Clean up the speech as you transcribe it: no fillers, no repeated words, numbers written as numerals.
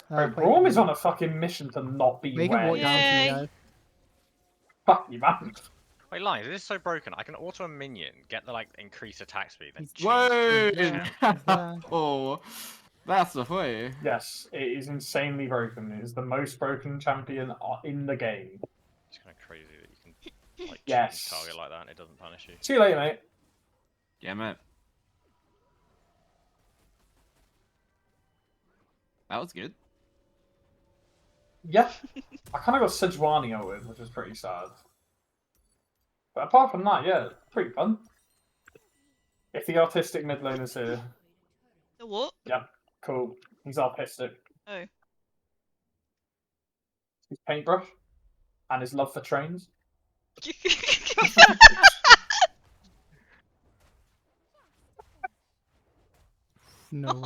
Bro, Braum is on a fucking mission to not be We can walk red. down to you Yay. guys. Fuck you, man. Wait, Lions, this is so broken. I can auto a minion, get the like increased attack speed, then change Whoa! the champion. Oh, that's the way. Yes, it is insanely broken. It is the most broken champion in the game. It's kind of crazy that you can like Yes. choose target like that and it doesn't punish you. See you later, mate. Yeah, man. That was good. Yeah. I kind of got Sejuani out with, which is pretty sad. But apart from that, yeah, pretty fun. If the artistic mid laner's here, The what? yeah, cool. He's artistic. Oh. His paintbrush and his love for trains. No.